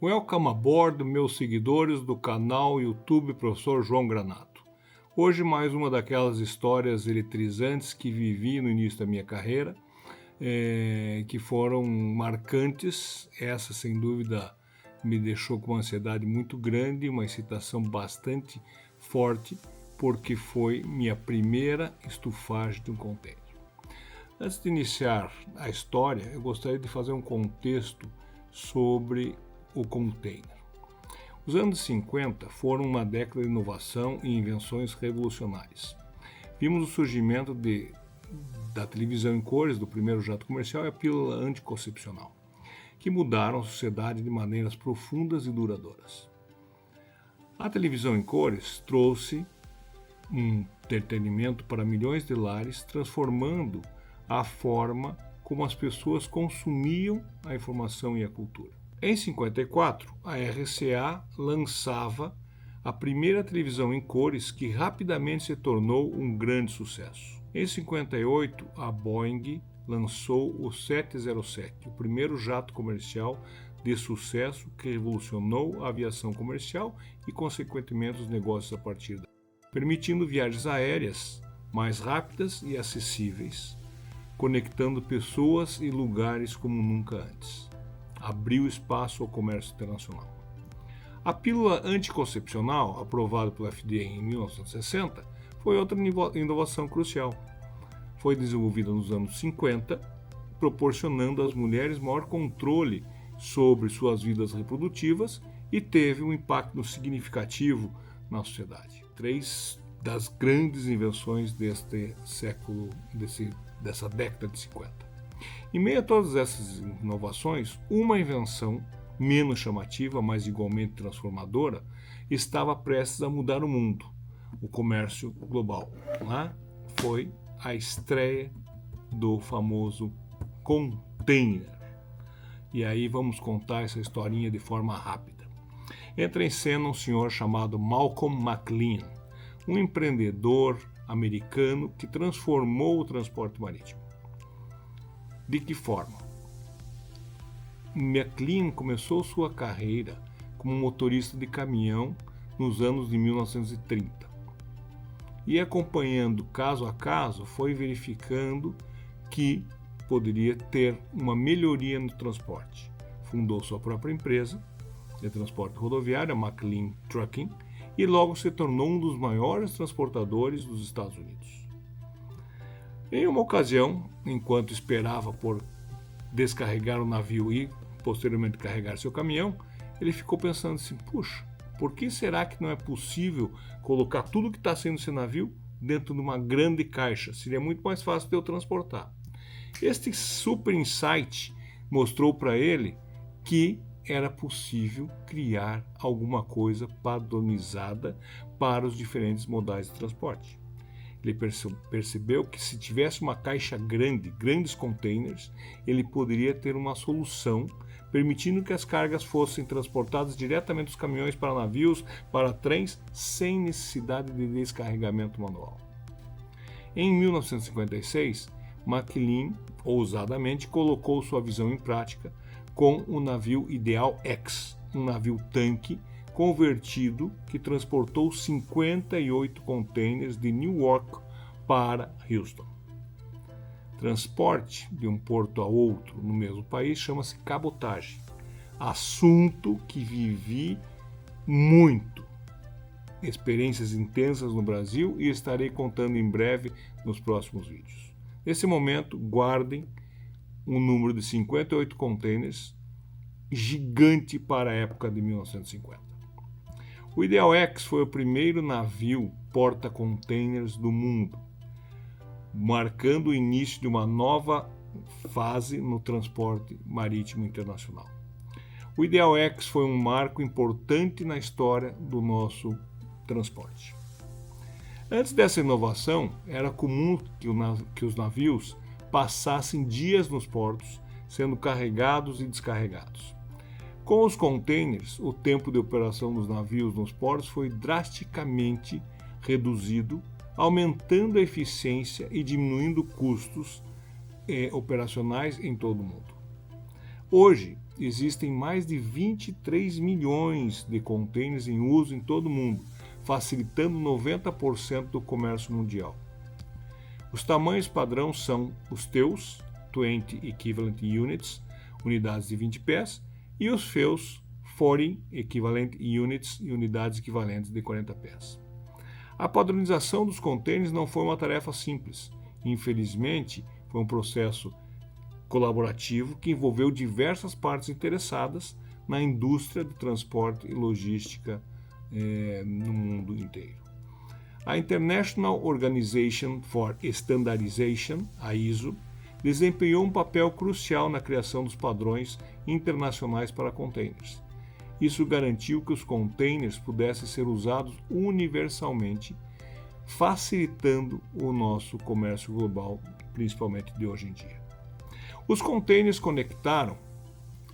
Welcome aboard, meus seguidores do canal YouTube Professor João Granato. Hoje mais uma daquelas histórias eletrizantes que vivi no início da minha carreira, que foram marcantes. Essa, sem dúvida, me deixou com uma ansiedade muito grande, uma excitação bastante forte, porque foi minha primeira estufagem de um container. Antes de iniciar a história, eu gostaria de fazer um contexto sobre o container. Os anos 50 foram uma década de inovação e invenções revolucionárias. Vimos o surgimento da televisão em cores, do primeiro jato comercial e a pílula anticoncepcional, que mudaram a sociedade de maneiras profundas e duradouras. A televisão em cores trouxe um entretenimento para milhões de lares, transformando a forma como as pessoas consumiam a informação e a cultura. Em 54, a RCA lançava a primeira televisão em cores que rapidamente se tornou um grande sucesso. Em 58, a Boeing lançou o 707, o primeiro jato comercial de sucesso que revolucionou a aviação comercial e, consequentemente, os negócios a partir daí, permitindo viagens aéreas mais rápidas e acessíveis, conectando pessoas e lugares como nunca antes. Abriu espaço ao comércio internacional. A pílula anticoncepcional, aprovada pelo FDA em 1960, foi outra inovação crucial. Foi desenvolvida nos anos 50, proporcionando às mulheres maior controle sobre suas vidas reprodutivas e teve um impacto significativo na sociedade. Três das grandes invenções deste século, dessa década de 50. Em meio a todas essas inovações, uma invenção menos chamativa, mas igualmente transformadora, estava prestes a mudar o mundo: o comércio global. Lá foi a estreia do famoso container. E aí vamos contar essa historinha de forma rápida. Entra em cena um senhor chamado Malcolm McLean, um empreendedor americano que transformou o transporte marítimo. De que forma? McLean começou sua carreira como motorista de caminhão nos anos de 1930 e, acompanhando caso a caso, foi verificando que poderia ter uma melhoria no transporte. Fundou sua própria empresa de transporte rodoviário, a McLean Trucking, e logo se tornou um dos maiores transportadores dos Estados Unidos. Em uma ocasião, enquanto esperava por descarregar o navio e posteriormente carregar seu caminhão, ele ficou pensando assim: puxa, por que será que não é possível colocar tudo que está sendo esse navio dentro de uma grande caixa? Seria muito mais fácil de eu transportar. Este super insight mostrou para ele que era possível criar alguma coisa padronizada para os diferentes modais de transporte. Ele percebeu que se tivesse uma caixa grande, grandes containers, ele poderia ter uma solução permitindo que as cargas fossem transportadas diretamente dos caminhões para navios, para trens, sem necessidade de descarregamento manual. Em 1956, McLean, ousadamente, colocou sua visão em prática com o navio Ideal X, um navio tanque convertido que transportou 58 containers de Newark para Houston. Transporte de um porto a outro no mesmo país chama-se cabotagem, assunto que vivi muito, experiências intensas no Brasil, e estarei contando em breve nos próximos vídeos. Nesse momento, guardem um número de 58 containers, gigante para a época de 1950. O Ideal X foi o primeiro navio porta-containers do mundo, marcando o início de uma nova fase no transporte marítimo internacional. O Ideal X foi um marco importante na história do nosso transporte. Antes dessa inovação, era comum que os navios passassem dias nos portos, sendo carregados e descarregados. Com os containers, o tempo de operação dos navios nos portos foi drasticamente reduzido, aumentando a eficiência e diminuindo custos operacionais em todo o mundo. Hoje, existem mais de 23 milhões de contêineres em uso em todo o mundo, facilitando 90% do comércio mundial. Os tamanhos padrão são os TEUs, 20 Equivalent Units, unidades de 20 pés, e os FEUs, 40 Equivalent Units, unidades equivalentes de 40 pés. A padronização dos contêineres não foi uma tarefa simples. Infelizmente, foi um processo colaborativo que envolveu diversas partes interessadas na indústria do transporte e logística no mundo inteiro. A International Organization for Standardization, a ISO, desempenhou um papel crucial na criação dos padrões internacionais para containers. Isso garantiu que os containers pudessem ser usados universalmente, facilitando o nosso comércio global, principalmente de hoje em dia. Os containers conectaram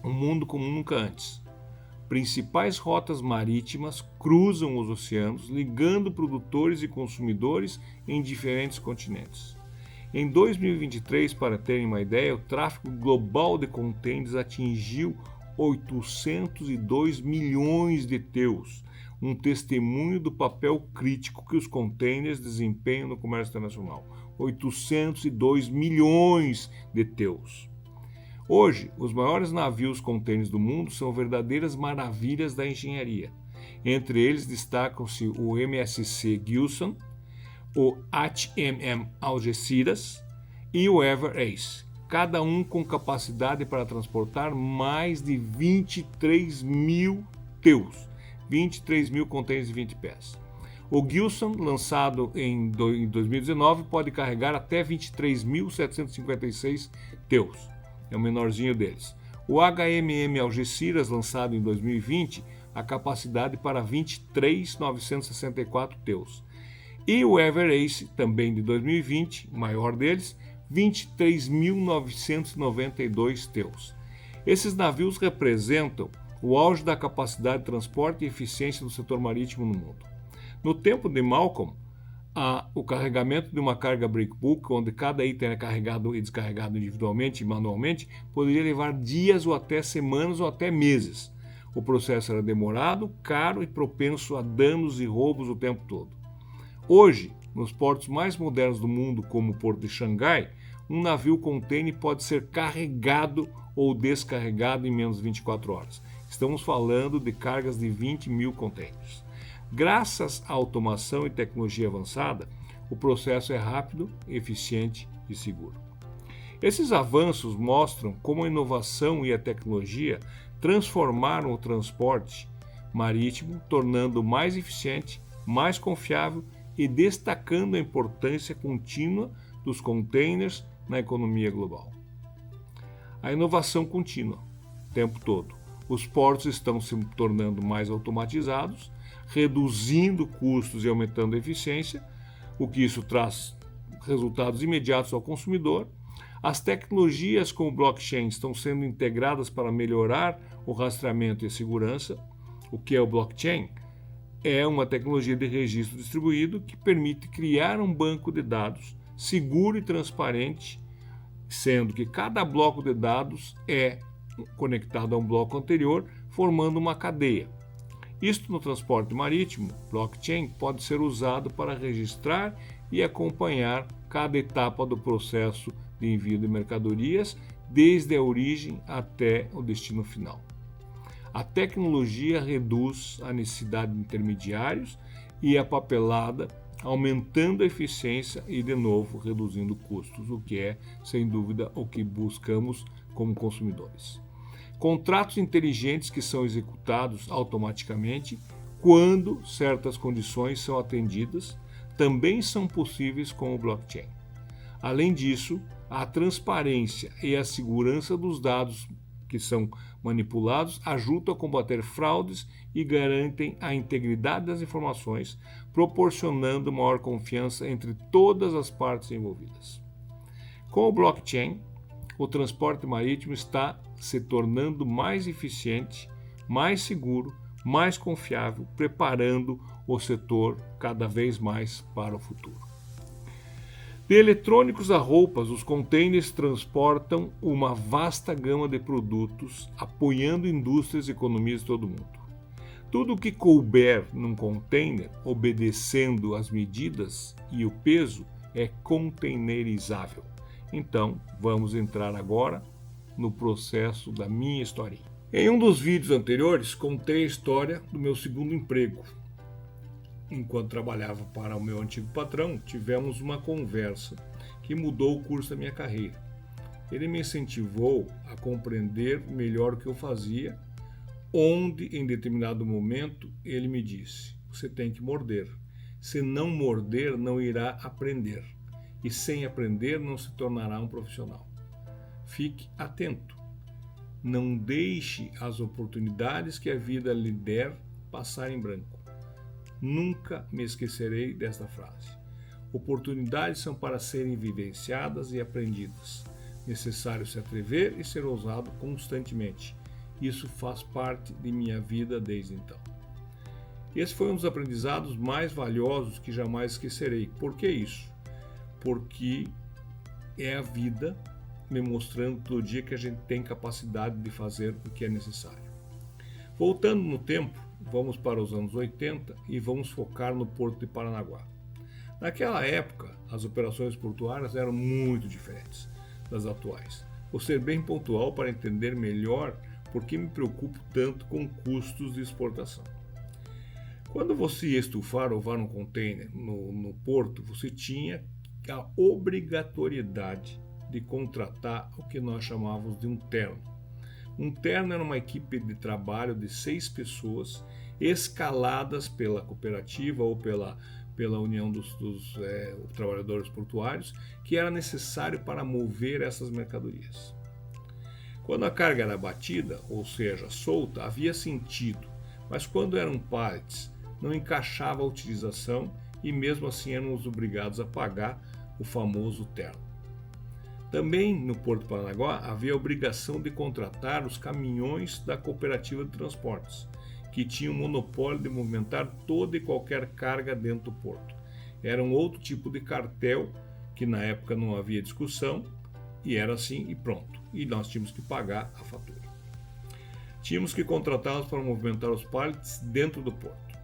o mundo como nunca antes. Principais rotas marítimas cruzam os oceanos, ligando produtores e consumidores em diferentes continentes. Em 2023, para terem uma ideia, o tráfego global de contêineres atingiu 802 milhões de TEUs, um testemunho do papel crítico que os contêineres desempenham no comércio internacional. 802 milhões de TEUs. Hoje, os maiores navios contêineres do mundo são verdadeiras maravilhas da engenharia. Entre eles destacam-se o MSC Gilson, o HMM Algeciras e o Ever Ace, cada um com capacidade para transportar mais de 23 mil TEUs, 23 mil contêineres de 20 pés. O Gilson, lançado em 2019, pode carregar até 23.756 TEUs. É o menorzinho deles. O HMM Algeciras, lançado em 2020, a capacidade para 23.964 TEUs. E o Ever Ace, também de 2020, o maior deles, 23.992 TEUs. Esses navios representam o auge da capacidade de transporte e eficiência do setor marítimo no mundo. No tempo de Malcolm, o carregamento de uma carga breakbulk, onde cada item é carregado e descarregado individualmente e manualmente, poderia levar dias ou até semanas ou até meses. O processo era demorado, caro e propenso a danos e roubos o tempo todo. Hoje, nos portos mais modernos do mundo, como o Porto de Xangai, um navio container pode ser carregado ou descarregado em menos de 24 horas. Estamos falando de cargas de 20 mil containers. Graças à automação e tecnologia avançada, o processo é rápido, eficiente e seguro. Esses avanços mostram como a inovação e a tecnologia transformaram o transporte marítimo, tornando mais eficiente, mais confiável e destacando a importância contínua dos containers na economia global. A inovação contínua, o tempo todo. Os portos estão se tornando mais automatizados, reduzindo custos e aumentando a eficiência, o que isso traz resultados imediatos ao consumidor. As tecnologias como blockchain estão sendo integradas para melhorar o rastreamento e a segurança. O que é o blockchain? É uma tecnologia de registro distribuído que permite criar um banco de dados seguro e transparente, sendo que cada bloco de dados é conectado a um bloco anterior, formando uma cadeia. Isto no transporte marítimo, blockchain pode ser usado para registrar e acompanhar cada etapa do processo de envio de mercadorias, desde a origem até o destino final. A tecnologia reduz a necessidade de intermediários e a papelada, aumentando a eficiência e, de novo, reduzindo custos, o que é, sem dúvida, o que buscamos como consumidores. Contratos inteligentes que são executados automaticamente quando certas condições são atendidas também são possíveis com o blockchain. Além disso, a transparência e a segurança dos dados que são manipulados ajudam a combater fraudes e garantem a integridade das informações, proporcionando maior confiança entre todas as partes envolvidas. Com o blockchain, o transporte marítimo está se tornando mais eficiente, mais seguro, mais confiável, preparando o setor cada vez mais para o futuro. De eletrônicos a roupas, os containers transportam uma vasta gama de produtos, apoiando indústrias e economias de todo o mundo. Tudo o que couber num container, obedecendo às medidas e o peso, é containerizável. Então, vamos entrar agora no processo da minha historinha. Em um dos vídeos anteriores, contei a história do meu segundo emprego. Enquanto trabalhava para o meu antigo patrão, tivemos uma conversa que mudou o curso da minha carreira. Ele me incentivou a compreender melhor o que eu fazia, onde, em determinado momento, ele me disse: você tem que morder. Se não morder, não irá aprender. E sem aprender, não se tornará um profissional. Fique atento. Não deixe as oportunidades que a vida lhe der passar em branco. Nunca me esquecerei desta frase. Oportunidades são para serem vivenciadas e aprendidas. Necessário se atrever e ser ousado constantemente. Isso faz parte de minha vida desde então. Esse foi um dos aprendizados mais valiosos que jamais esquecerei. Por que isso? Porque é a vida me mostrando todo dia que a gente tem capacidade de fazer o que é necessário. Voltando no tempo, vamos para os anos 80 e vamos focar no Porto de Paranaguá. Naquela época, as operações portuárias eram muito diferentes das atuais. Vou ser bem pontual para entender melhor por que me preocupo tanto com custos de exportação. Quando você ia estufar ou levar um container no porto, você tinha a obrigatoriedade de contratar o que nós chamávamos de um terno. Um terno era uma equipe de trabalho de 6 pessoas escaladas pela cooperativa ou pela União dos Trabalhadores Portuários, que era necessário para mover essas mercadorias. Quando a carga era batida, ou seja, solta, havia sentido, mas quando eram pallets, não encaixava a utilização e mesmo assim éramos obrigados a pagar o famoso terno. Também no Porto de Paranaguá havia a obrigação de contratar os caminhões da cooperativa de transportes, que tinham o monopólio de movimentar toda e qualquer carga dentro do porto. Era um outro tipo de cartel que na época não havia discussão e era assim e pronto. E nós tínhamos que pagar a fatura. Tínhamos que contratá-los para movimentar os pallets dentro do porto.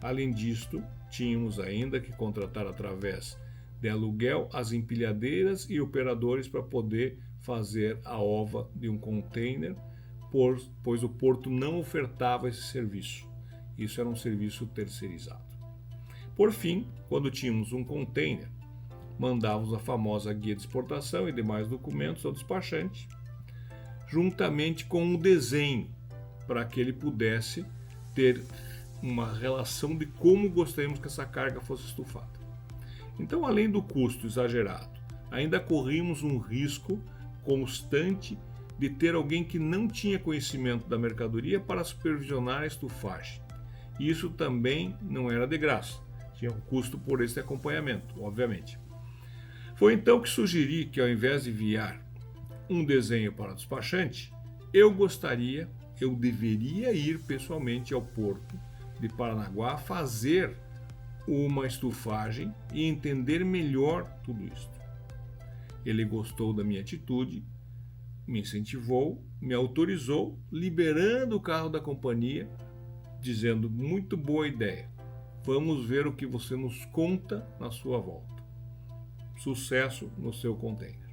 Além disto, tínhamos ainda que contratar através de aluguel as empilhadeiras e operadores para poder fazer a ova de um container, pois o porto não ofertava esse serviço. Isso era um serviço terceirizado. Por fim, quando tínhamos um container, mandávamos a famosa guia de exportação e demais documentos ao despachante, juntamente com um desenho, para que ele pudesse ter uma relação de como gostaríamos que essa carga fosse estufada. Então, além do custo exagerado, ainda corríamos um risco constante de ter alguém que não tinha conhecimento da mercadoria para supervisionar a estufagem. E isso também não era de graça, tinha um custo por esse acompanhamento, obviamente. Foi então que sugeri que, ao invés de enviar um desenho para o despachante, eu deveria ir pessoalmente ao Porto de Paranaguá fazer uma estufagem e entender melhor tudo isso. Ele gostou da minha atitude, me incentivou, me autorizou, liberando o carro da companhia, dizendo: muito boa ideia, vamos ver o que você nos conta na sua volta. Sucesso no seu container.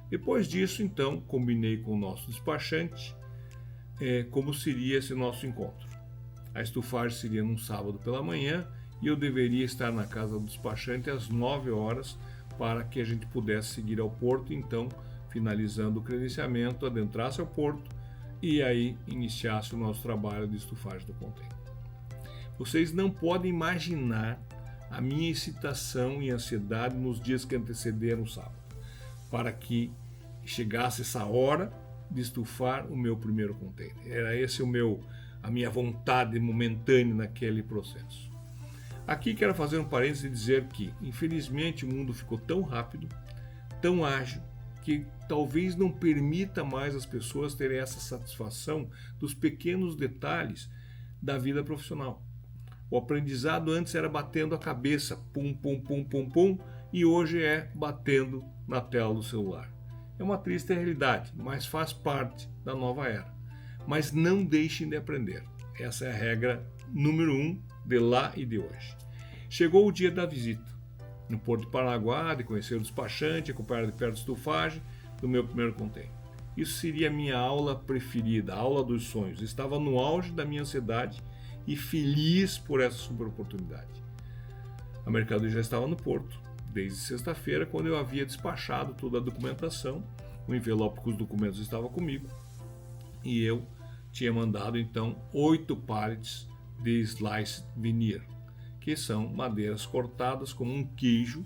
Depois disso, então, combinei com o nosso despachante como seria esse nosso encontro. A estufagem seria num sábado pela manhã e eu deveria estar na casa do despachante às 9 horas para que a gente pudesse seguir ao porto, então, finalizando o credenciamento, adentrasse ao porto e aí iniciasse o nosso trabalho de estufagem do container. Vocês não podem imaginar a minha excitação e ansiedade nos dias que antecederam o sábado, para que chegasse essa hora de estufar o meu primeiro container. Era esse a minha vontade momentânea naquele processo. Aqui quero fazer um parênteses e dizer que, infelizmente, o mundo ficou tão rápido, tão ágil, que talvez não permita mais as pessoas terem essa satisfação dos pequenos detalhes da vida profissional. O aprendizado antes era batendo a cabeça, pum, pum, pum, pum, pum, e hoje é batendo na tela do celular. É uma triste realidade, mas faz parte da nova era. Mas não deixem de aprender. Essa é a regra número 1 de lá e de hoje. Chegou o dia da visita. No Porto de Paranaguá, de conhecer o despachante, acompanhar de perto a estufagem do meu primeiro container. Isso seria a minha aula preferida, a aula dos sonhos. Estava no auge da minha ansiedade e feliz por essa super oportunidade. A mercadoria já estava no porto, desde sexta-feira, quando eu havia despachado toda a documentação. O envelope com os documentos estava comigo e eu tinha mandado então 8 pallets de slice veneer, que são madeiras cortadas como um queijo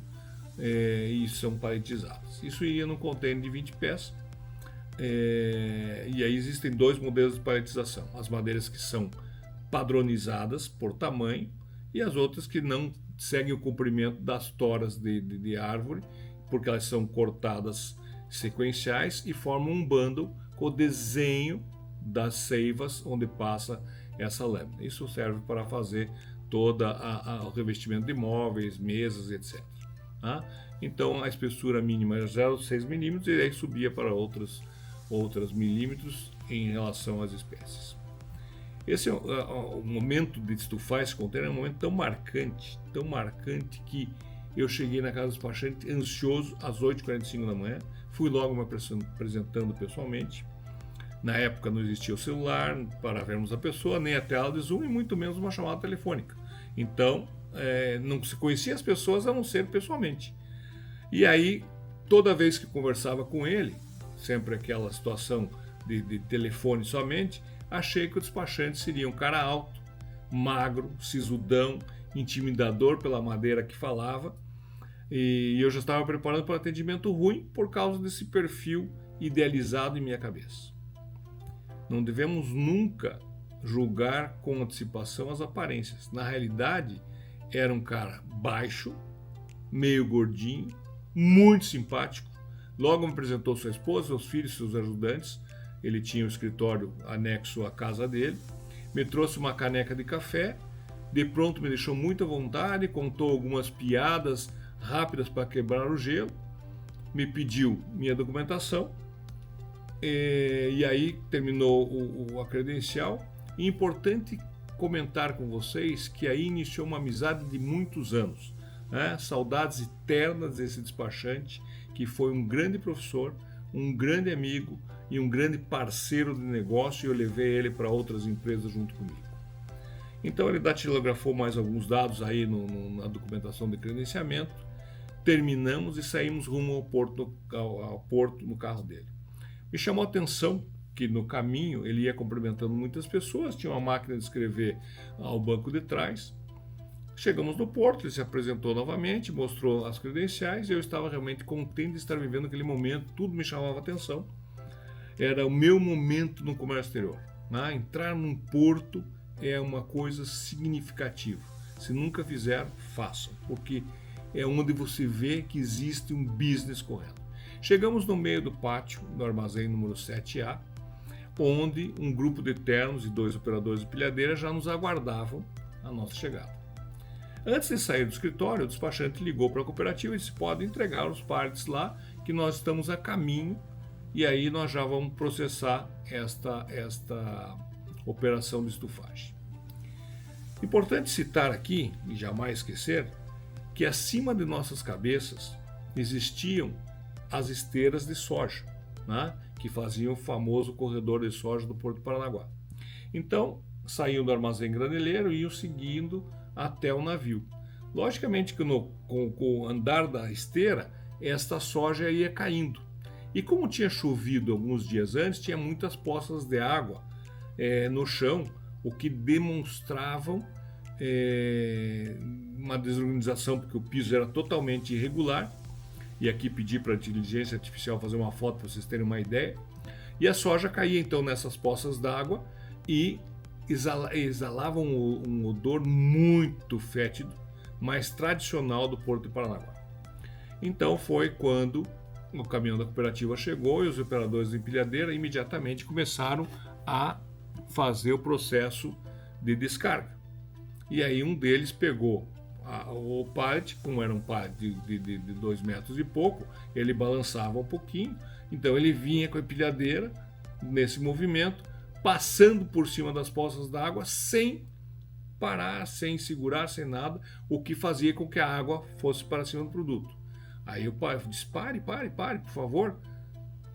e são paletizadas. Isso ia num container de 20 pés. E aí existem 2 modelos de paletização: as madeiras que são padronizadas por tamanho e as outras que não seguem o comprimento das toras de árvore, porque elas são cortadas sequenciais e formam um bundle com o desenho das seivas onde passa essa lâmina. Isso serve para fazer todo o revestimento de móveis, mesas, etc. Tá? Então a espessura mínima era 0,6 milímetros e aí subia para outras milímetros em relação às espécies. Esse é o momento de estufar esse container, é um momento tão marcante que eu cheguei na casa do despachante ansioso às 8h45 da manhã, fui logo me apresentando pessoalmente. Na época não existia o celular para vermos a pessoa, nem a tela de Zoom e muito menos uma chamada telefônica. Então, não se conhecia as pessoas a não ser pessoalmente. E aí, toda vez que conversava com ele, sempre aquela situação de telefone somente, achei que o despachante seria um cara alto, magro, sisudão, intimidador pela maneira que falava, e eu já estava preparando para um atendimento ruim por causa desse perfil idealizado em minha cabeça. Não devemos nunca julgar com antecipação as aparências. Na realidade, era um cara baixo, meio gordinho, muito simpático. Logo me apresentou sua esposa, seus filhos, seus ajudantes. Ele tinha um escritório anexo à casa dele. Me trouxe uma caneca de café. De pronto me deixou muito à vontade, contou algumas piadas rápidas para quebrar o gelo. Me pediu minha documentação. E aí terminou a credencial. E importante comentar com vocês que aí iniciou uma amizade de muitos anos. Né? Saudades eternas desse despachante, que foi um grande professor, um grande amigo e um grande parceiro de negócio, e eu levei ele para outras empresas junto comigo. Então ele datilografou mais alguns dados aí na documentação de credenciamento, terminamos e saímos rumo ao porto no carro dele. Me chamou a atenção que no caminho ele ia cumprimentando muitas pessoas, tinha uma máquina de escrever ao banco de trás. Chegamos no porto, ele se apresentou novamente, mostrou as credenciais e eu estava realmente contente de estar vivendo aquele momento, tudo me chamava a atenção. Era o meu momento no comércio exterior. Né? Entrar num porto é uma coisa significativa. Se nunca fizeram, façam, porque é onde você vê que existe um business correto. Chegamos no meio do pátio do armazém número 7A, onde um grupo de ternos e 2 operadores de pilhadeira já nos aguardavam a nossa chegada. Antes de sair do escritório, o despachante ligou para a cooperativa e disse: pode entregar os pallets lá, que nós estamos a caminho, e aí nós já vamos processar esta operação de estufagem. Importante citar aqui, e jamais esquecer, que acima de nossas cabeças existiam as esteiras de soja, né, que faziam o famoso corredor de soja do Porto de Paranaguá. Então, saíam do armazém graneleiro e iam seguindo até o navio. Logicamente que com o andar da esteira, esta soja ia caindo. E como tinha chovido alguns dias antes, tinha muitas poças de água no chão, o que demonstravam uma desorganização, porque o piso era totalmente irregular. E aqui pedi para a inteligência artificial fazer uma foto para vocês terem uma ideia. E a soja caía então nessas poças d'água e exalavam um odor muito fétido, mas tradicional do Porto de Paranaguá. Então foi quando o caminhão da cooperativa chegou e os operadores de empilhadeira imediatamente começaram a fazer o processo de descarga. E aí um deles pegou o pallet, como era um pallet de 2 metros e pouco, ele balançava um pouquinho, então ele vinha com a empilhadeira nesse movimento, passando por cima das poças d'água sem parar, sem segurar, sem nada, o que fazia com que a água fosse para cima do produto. Aí o pai disse: pare, por favor,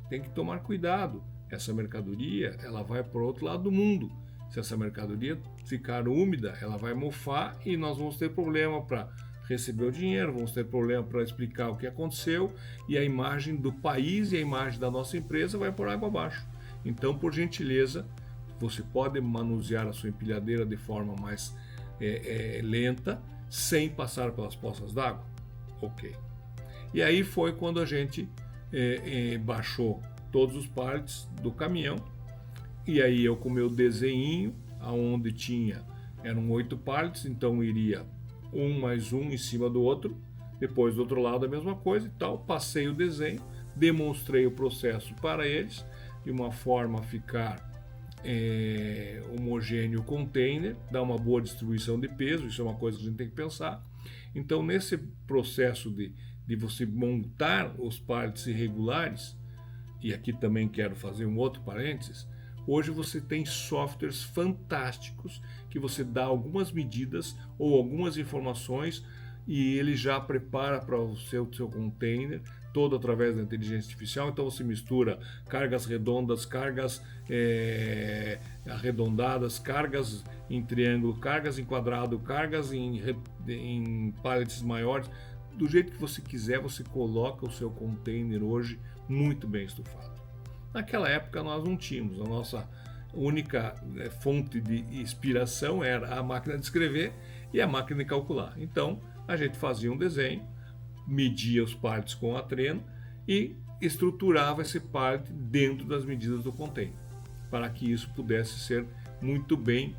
tem que tomar cuidado. Essa mercadoria, ela vai para o outro lado do mundo. Se essa mercadoria ficar úmida, ela vai mofar e nós vamos ter problema para receber o dinheiro, vamos ter problema para explicar o que aconteceu, e a imagem do país e a imagem da nossa empresa vai por água abaixo. Então, por gentileza, você pode manusear a sua empilhadeira de forma mais lenta, sem passar pelas poças d'água? Ok. E aí foi quando a gente baixou todos os pallets do caminhão, e aí eu com meu desenho, aonde eram 8 pallets, então iria um mais um em cima do outro, depois do outro lado a mesma coisa e tal, passei o desenho, demonstrei o processo para eles, de uma forma a ficar homogêneo o container, dar uma boa distribuição de peso, isso é uma coisa que a gente tem que pensar. Então, nesse processo de você montar os pallets irregulares, e aqui também quero fazer um outro parênteses, hoje você tem softwares fantásticos que você dá algumas medidas ou algumas informações e ele já prepara para o seu container, todo através da inteligência artificial. Então você mistura cargas redondas, cargas arredondadas, cargas em triângulo, cargas em quadrado, cargas em pallets maiores. Do jeito que você quiser, você coloca o seu container hoje muito bem estufado. Naquela época nós não tínhamos, a nossa única fonte de inspiração era a máquina de escrever e a máquina de calcular. Então a gente fazia um desenho, media os pallets com a trena e estruturava esse pallet dentro das medidas do container, para que isso pudesse ser muito bem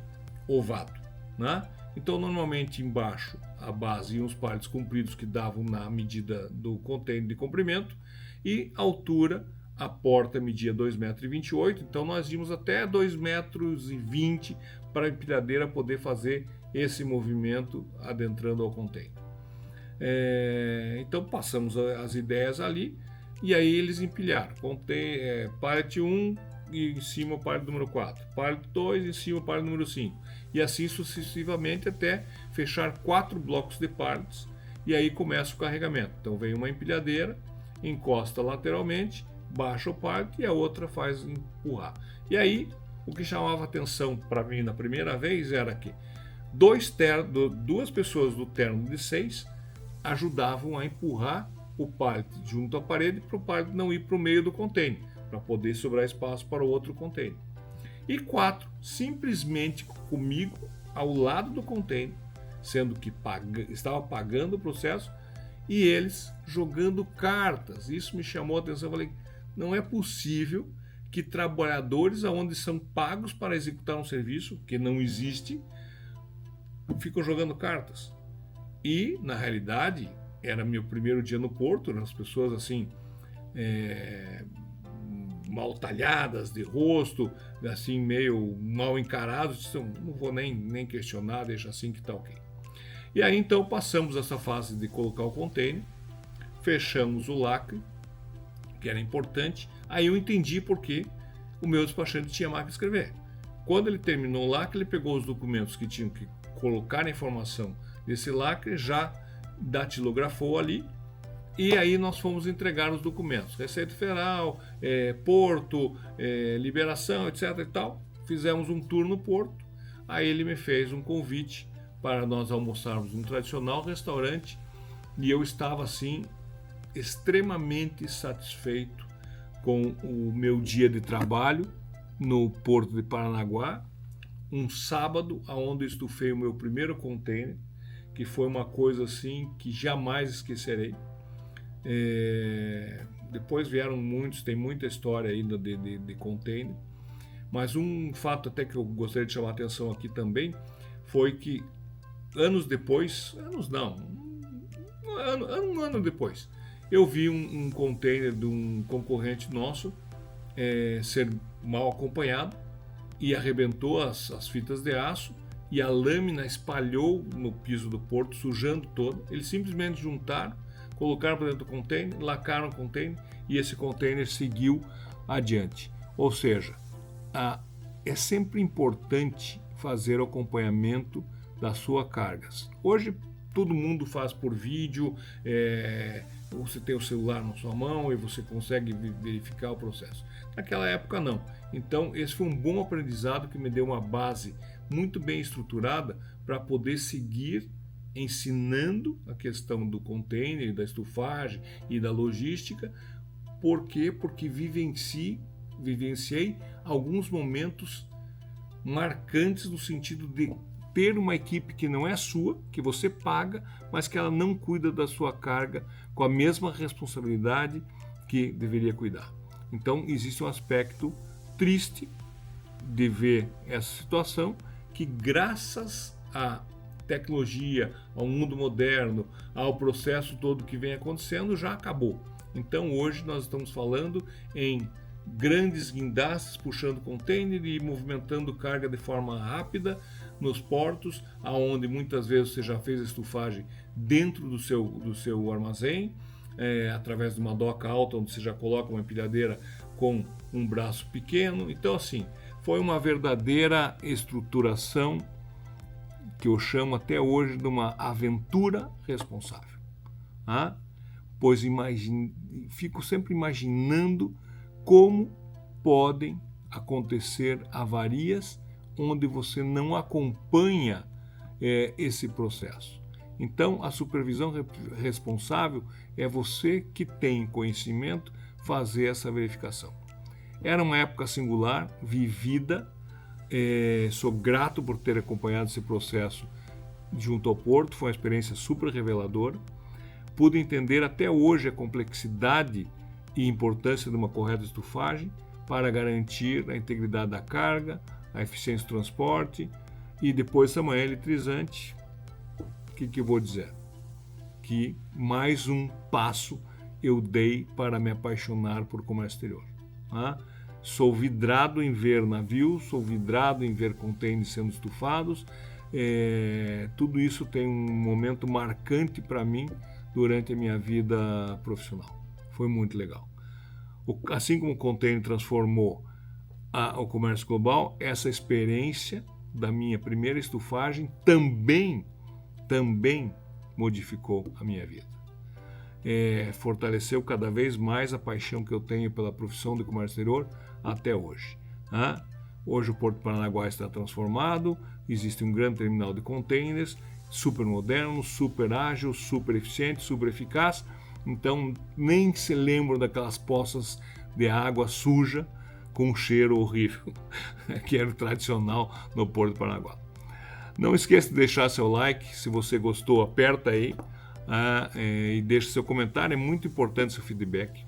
ovado, né? Então normalmente embaixo a base iam os pallets compridos que davam na medida do container de comprimento, e a altura, a porta media 2,28 m, então nós íamos até 2,20 m para a empilhadeira poder fazer esse movimento adentrando ao container. Então passamos as ideias ali e aí eles empilharam. Pallet 1 e em cima o pallet número 4, pallet 2 em cima o pallet número 5, e assim sucessivamente até fechar 4 blocos de pallets, e aí começa o carregamento. Então vem uma empilhadeira, encosta lateralmente, baixa o pallet e a outra faz empurrar. E aí o que chamava atenção para mim na primeira vez era que duas pessoas do terno de 6 ajudavam a empurrar o pallet junto à parede para o pallet não ir para o meio do container, para poder sobrar espaço para o outro container. E 4 simplesmente comigo ao lado do container, sendo que estava pagando o processo, e eles jogando cartas. Isso me chamou a atenção. Eu falei: não é possível que trabalhadores aonde são pagos para executar um serviço que não existe ficam jogando cartas. E na realidade era meu primeiro dia no porto, as pessoas assim mal talhadas de rosto, assim meio mal encarados. Não vou nem questionar, deixa assim que tá ok. E aí então passamos essa fase de colocar o container, fechamos o lacre, que era importante. Aí eu entendi porque o meu despachante tinha máquina de escrever. Quando ele terminou o lacre, ele pegou os documentos que tinham que colocar a informação desse lacre, já datilografou ali, e aí nós fomos entregar os documentos, Receita Federal, Porto, Liberação, etc e tal. Fizemos um tour no Porto, aí ele me fez um convite para nós almoçarmos num tradicional restaurante, e eu estava assim extremamente satisfeito com o meu dia de trabalho no Porto de Paranaguá, um sábado onde eu estufei o meu primeiro container, que foi uma coisa assim que jamais esquecerei. Depois vieram muitos, tem muita história ainda de container, mas um fato até que eu gostaria de chamar a atenção aqui também foi que anos depois, um ano depois, eu vi um container de um concorrente nosso ser mal acompanhado e arrebentou as fitas de aço, e a lâmina espalhou no piso do porto, sujando todo. Eles simplesmente juntaram, colocaram para dentro do container, lacraram o container e esse container seguiu adiante. Ou seja, é sempre importante fazer o acompanhamento das suas cargas. Hoje todo mundo faz por vídeo, você tem o celular na sua mão e você consegue verificar o processo. Naquela época não. Então esse foi um bom aprendizado que me deu uma base muito bem estruturada para poder seguir ensinando a questão do container, da estufagem e da logística. Por quê? Porque vivenciei alguns momentos marcantes no sentido de ter uma equipe que não é sua, que você paga, mas que ela não cuida da sua carga com a mesma responsabilidade que deveria cuidar. Então existe um aspecto triste de ver essa situação, que graças à tecnologia, ao mundo moderno, ao processo todo que vem acontecendo, já acabou. Então hoje nós estamos falando em grandes guindastes puxando container e movimentando carga de forma rápida nos portos, aonde muitas vezes você já fez a estufagem dentro do seu armazém, através de uma doca alta, onde você já coloca uma empilhadeira com um braço pequeno. Então assim, foi uma verdadeira estruturação que eu chamo até hoje de uma aventura responsável. Pois fico sempre imaginando como podem acontecer avarias onde você não acompanha esse processo. Então, a supervisão responsável é você que tem conhecimento fazer essa verificação. Era uma época singular, vivida, sou grato por ter acompanhado esse processo junto ao porto, foi uma experiência super reveladora. Pude entender até hoje a complexidade e importância de uma correta estufagem para garantir a integridade da carga, a eficiência do transporte. E depois dessa manhã eletrizante, o que eu vou dizer? Que mais um passo eu dei para me apaixonar por comércio exterior. Sou vidrado em ver navios, sou vidrado em ver contêineres sendo estufados. Tudo isso tem um momento marcante para mim durante a minha vida profissional. Foi muito legal. Assim como o container transformou o comércio global, essa experiência da minha primeira estufagem também modificou a minha vida. Fortaleceu cada vez mais a paixão que eu tenho pela profissão de comércio exterior até hoje. Hoje o Porto de Paranaguá está transformado, existe um grande terminal de containers, super moderno, super ágil, super eficiente, super eficaz. Então nem se lembram daquelas poças de água suja com um cheiro horrível que era o tradicional no Porto de Paranaguá. Não esqueça de deixar seu like, se você gostou, aperta aí e deixe seu comentário, é muito importante seu feedback.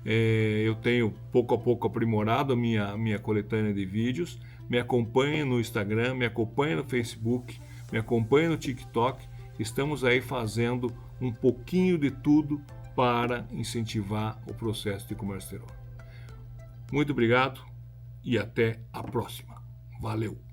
Eu tenho pouco a pouco aprimorado a minha coletânea de vídeos. Me acompanhe no Instagram, me acompanhe no Facebook, me acompanhe no TikTok. Estamos aí fazendo um pouquinho de tudo para incentivar o processo de comércio exterior. Muito obrigado e até a próxima. Valeu!